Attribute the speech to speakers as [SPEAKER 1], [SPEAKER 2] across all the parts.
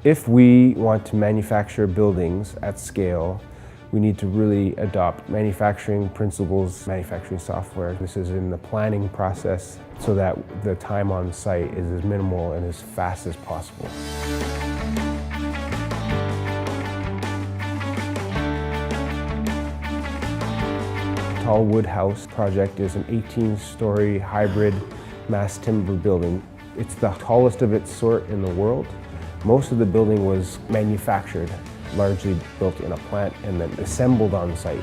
[SPEAKER 1] If we want to manufacture buildings at scale, we need to really adopt manufacturing principles, manufacturing software. This is in the planning process so that the time on site is as minimal and as fast as possible. Tall Wood House project is an 18-story hybrid mass timber building. It's the tallest of its sort in the world. Most of the building was manufactured, largely built in a plant and then assembled on site.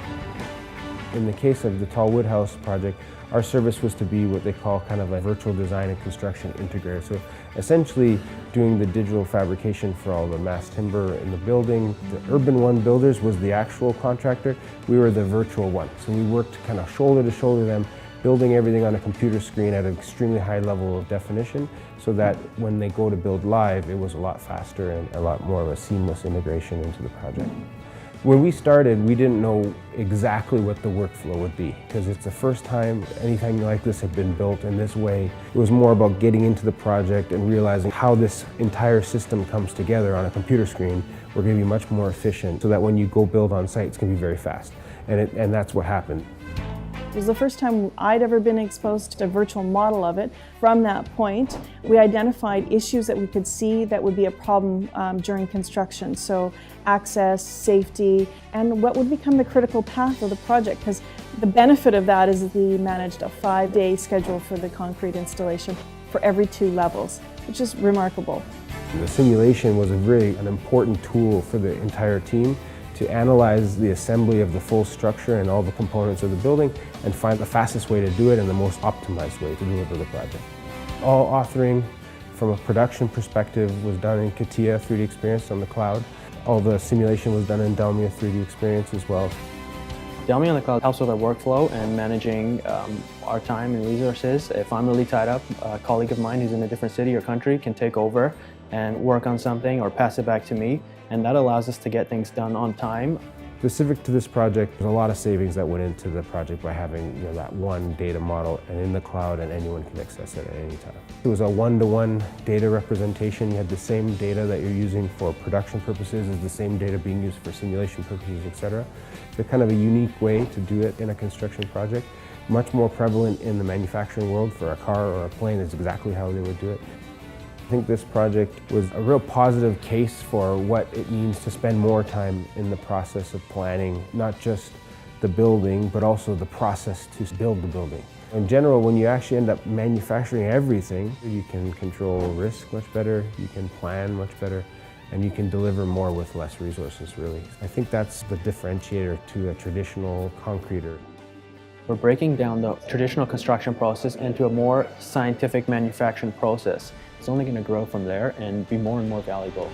[SPEAKER 1] In the case of the Tall Wood House project, our service was to be what they call kind of a virtual design and construction integrator. So essentially doing the digital fabrication for all the mass timber in the building. The Urban One Builders was the actual contractor. We were the virtual one. So we worked kind of shoulder to shoulder them, building everything on a computer screen at an extremely high level of definition so that when they go to build live, it was a lot faster and a lot more of a seamless integration into the project. When we started, we didn't know exactly what the workflow would be because it's the first time anything like this had been built in this way. It was more about getting into the project and realizing how this entire system comes together on a computer screen. We're going to be much more efficient so that when you go build on site, it's going to be very fast. And that's what happened.
[SPEAKER 2] It was the first time I'd ever been exposed to a virtual model of it. From that point, we identified issues that we could see that would be a problem during construction. So access, safety, and what would become the critical path of the project. Because the benefit of that is that we managed a 5-day schedule for the concrete installation for every 2 levels, which is remarkable.
[SPEAKER 1] The simulation was really an important tool for the entire team to analyze the assembly of the full structure and all the components of the building and find the fastest way to do it and the most optimized way to deliver the project. All authoring from a production perspective was done in CATIA 3D Experience on the cloud. All the simulation was done in Delmia 3D Experience as well.
[SPEAKER 3] Delmia on the cloud helps with our workflow and managing our time and resources. If I'm really tied up, a colleague of mine who's in a different city or country can take over and work on something or pass it back to me, and that allows us to get things done on time.
[SPEAKER 1] Specific to this project, there's a lot of savings that went into the project by having that one data model and in the cloud, and anyone can access it at any time. It was a one-to-one data representation. You had the same data that you're using for production purposes as the same data being used for simulation purposes, etc. It's kind of a unique way to do it in a construction project. Much more prevalent in the manufacturing world. For a car or a plane, is exactly how they would do it. I think this project was a real positive case for what it means to spend more time in the process of planning, not just the building, but also the process to build the building. In general, when you actually end up manufacturing everything, you can control risk much better, you can plan much better, and you can deliver more with less resources, really. I think that's the differentiator to a traditional concreter.
[SPEAKER 3] We're breaking down the traditional construction process into a more scientific manufacturing process. It's only going to grow from there and be more and more valuable.